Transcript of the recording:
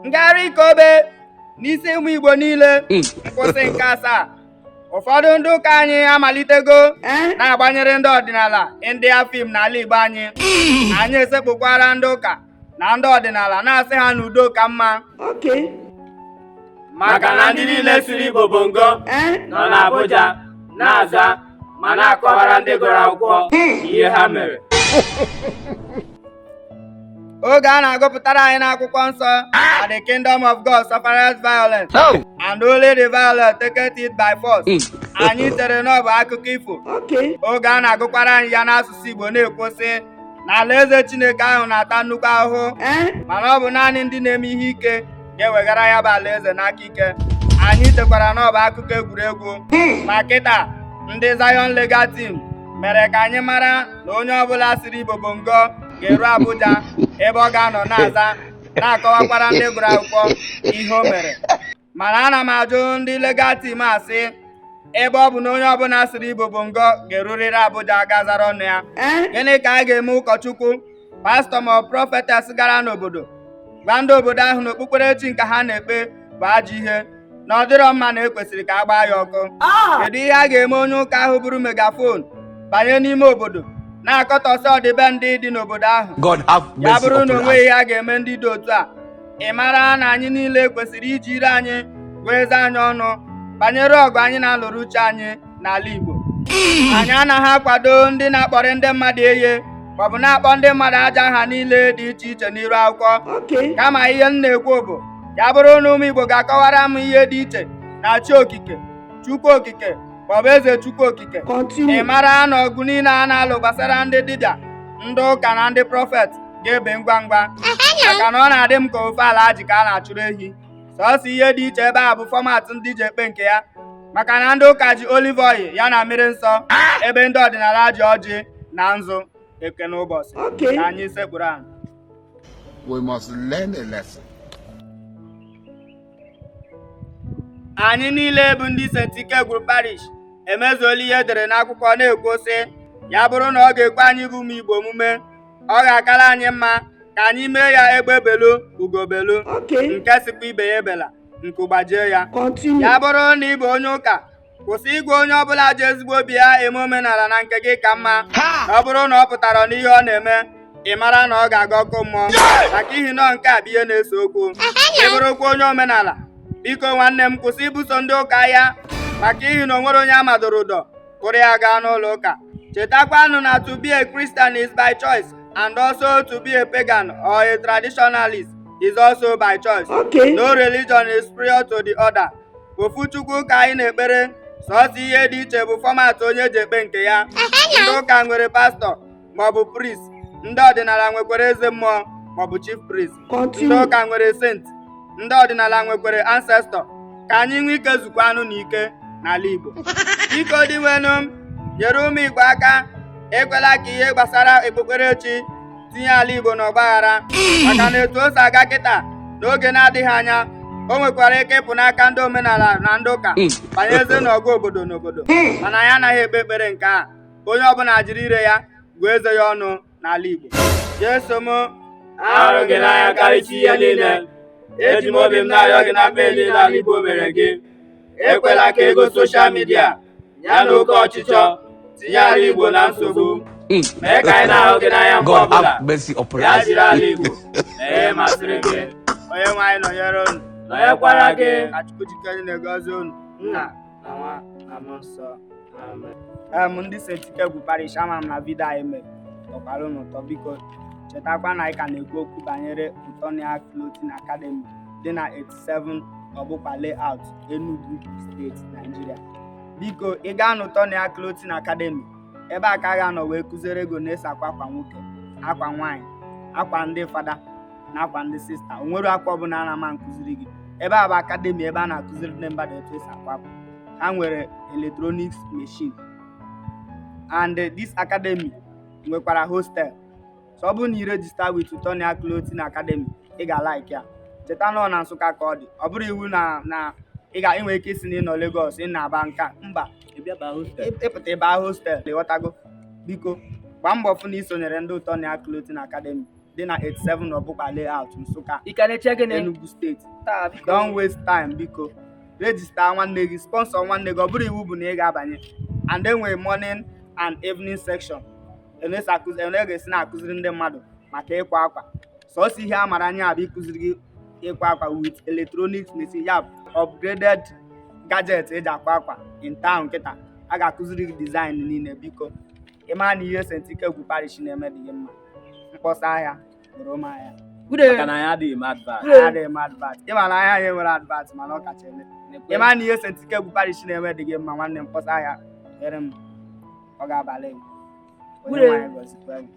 ngagharị ikobe n'isi ụmụ Igbo niile nkwụsị nke asaa. Ụfọdụ ndị ụka anyị amalitego na-agbanyere ndị ọdịnala India fim n'ala Igbo anyị. Anyị esekpukwara ndị ụka na ndị ọdịnala na-asị ha n'udo ka mma. Maka na ndị niile siri Igbo bongo nọ n'Abuja na-aza ma na-akọwara ndị gụrụ akwụkwọ ihe ha mere. Oge a na-agụpụtara anyị n'akwụkwọ nsọ na the kingdom of God suffereth violence and only the violent taketh it by force. Anyị chere na ọ bụ akụkọ ifo. Oge a na-agụkwara anyị ya n'asụsụ Igbo na-ekwu sị na alaeze Chineke ahụ na-ata nnukwu ahụhụ mana ọ bụ naanị ndị na-eme ihe ike ga-ewegara ya bụ alaeze n'aka ike. Anyị chekwara na ọ bụ akụkọ egwuregwu ma kịta ndị Zion Legal Team mere ka anyị mara na onye ọbụla siri Igbo bongo ga-eru Abuja ebe ọ ga-anọ na-aza na-akọwakwara ndị gụrụ akwụkwọ ihe o mere. Mana ana m ajụ ndị Legal Team asị ebe ọ bụ na onye ọbụla siri Igbo bongo ga-erurịrị Abuja gazara ọnụ ya, gịnị ka a ga-eme ụkọchukwu pastọ ma ọ prọfetes gara n'obodo gwa ndị obodo ahụ na okpukperechi nke ha na-ekpe bụ ajọ ihe na ọ dịrọ mma na ekwesịrị ka a gbaa ya ọkụ? Kedu ihe a ga-eme onye ụka ahụ buru megafon banye n'ime obodo na-akọtọsị ọdịbendị dị n'obodo ahụ? Ya bụrụ na onwe ihe a ga-eme ndị dị otu a, ị mara na anyị niile kwesịrị iji ire anyị wee eze anyị ọnụ banyere ọgụ anyị na-alụrụ uche anyị n'ala Igbo. Anyị anaghị akwado ndị na-akpọrọ ndị mmadụ eye maọbụ na-akpọ ndị mmadụ aja aha niile dị iche iche n'iru akwụkwọ. Kama ihe m na-ekwu bụ ya bụrụ na ụmụ Igbo ga-akọwara m ihe dị iche na chi okike, Chukwu okike maọbụ eze Chukwu okike, ị mara na ọgụ niile a na-alụ gbasara ndị dibịa, ndị ụka na ndị prọfet ga-ebe ngwa ngwa. Maka na ọ na-adị m ka ofe ala ji ka a na-achụrụ ehi. Sọọsọ ihe dị iche ebe a bụ fọmatị ndị ji ekpe nke ya. Maka na ndị ụka ji olive oil ya na mmiri nsọ, ebe ndị ọdịnala ji ọjị na nzu eke n'ụbọchị. Ka anyị sekpuru anyị. We must learn a lesson. Anyị niile bụ ndị St. Ikegwuru Parish emezuola ihe edere n'akwụkwọ na-ekwu sị ya bụrụ na ọ ga-ekwe anyị bụ ụmụ Igbo omume, ọ ga-akara anyị mma ka anyị mee ya egbe belu ugobelu nke sikwa ibe ya ebela nke ụgbajie ya. Ya bụrụ na ị bụ onye ụka, kwụsị ịgwa onye ọbụla ji ezigbo obi ya eme omenala na nke gị ka mma. Na ọ bụrụ na ọ pụtara n'ihe ọ na-eme, ị mara na ọ ga-aga ọkụ mmụọ, maka ihi na nke a bụ ihe na-ese okwu. Ị bụrụkwa onye omenala, biko nwanne m kwụsị ibuso ndị ụka ahịa, maka ihi na o nwere onye amadoro ụdọ kwụrụ ya gaa n'ụlọ ụka. Chetakwanụ na to be a Christian is by choice and also to be a pagan or a traditionalist is also by choice. No religion is superior to the other. Ofu Chukwu ka anyị na-ekpere, sọọsọ ihe dị iche bụ fọmatị onye ji ekpe nke ya. Ndị ụka nwere pastọ maọbụ priest, ndị ọdịnala nwekwara eze mmụọ maọbụ chief priest, ndị ụka nwere saint, ndị ọdịnala nwekwara ancestor. Ka anyị nwee ike zukwanụ n'ike n'ala Igbo. Biko dịwenụ nyere ụmụ Igbo aka, ekwela ka ihe gbasara okpukperechi tinye ala Igbo n'ọgbaghara. Maka na etu o si aga kịta n'oge na-adịghị anya, o nwekwara ike ịpụ n'aka ndị omenala na ndị ụka banyeze n'ọgụ obodo n'obodo. Mana ya anaghị ekpe ekpere nke a. Onye ọbụla jiri ire ya gụọ eze ya ọnụ n'ala Igbo. Jesu m ahụrụ gị n'anya karịsịa ihe niile. Eji m obi m na-arịọ gị na mkpe niile ala Igbo mere gị. Ekwela ka ego soshal midia ya na oke ọchịchọ tinye ala Igbo na nsogbu. Mee ka anyị na-ahụ gị n'anya mgbe ọbụla. Ya jiri ala Igbo ihe masịrị gị. onye nwe anyị nọnyere unu, nọnyekwara gị. ka Chukwu jikere na-egozi unu, Nna na Nwa na Mmụọ Nsọ. Amen. Ndị St. Ikegwuru Parish, ama m na vidio anyị mere tọkwara unu ụtọ. Biko chetakwa na anyị ka na-ekwu okwu banyere Utonia Clothing Academy dị na 87 Ọgbụkpa Layout, Enugu Steeti, Nigeria. Biko ị gaa n'Utonia Clothing Academy, ebe a ka a ga-anọ wee kụziere ego na-ese akwa nwoke, akwa nwaanyị, akwa ndị fada na akwa ndị sista. O nwere akwa ọbụla a na-ama nkụziri gị. Ebe a bụ akademi ebe a na-akụziri ndị mmadụ etu esi akwa akwa. Ha nwere electronics machine, and this academy nwekwara hostel. So ọ bụrụ na ị register with Utonia Clothing Academy, ị ga-like ya. Cheta na ọ na Nsụka ka ọ dị. Ọ bụrụ iwu na ị ga-enwe ike isi na ị nọ Lagos, ị na-aba nka mba ịpụta ebe ahụ hostel ịghọtago. Biko gbaa mbọ fụ na ị sonyere ndị Utonia Clothing Academy dị na 87 Ọbụkwa layout Nsụka, Ikene Enugu steeti. Don't waste time biko. Register nwanne gị, sponsor nwanne gị, ọ bụrụ iwu bụ na ị ga-abanye. And enwere morning and evening section. Ene ga-esi na-akụziri ndị mmadụ maka ịkwa akwa. Sọọsọ ihe a mara anya bụ ịkụziri gị ịkwa akwa with electronics machine, ya upgraded gadget eji akwa akwa in town kịta. A ga-akụziri gị design niile biko. Ịma na ihe St. Ikegwuru Parish na-eme dị gị mma. Mkpọsa ahịa bụrụ m ahịa. Maka na ya adịghị m advert. Ịma na ahịa anyị nwere advert mana ọ kacha ele. Ịma na ihe St. Ikegwuru Parish na-eme dị gị mma nwanne m, mkpọsa ahịa nyere m, ọ ga-abalị. Onye nwaanyị gọzikwa gị.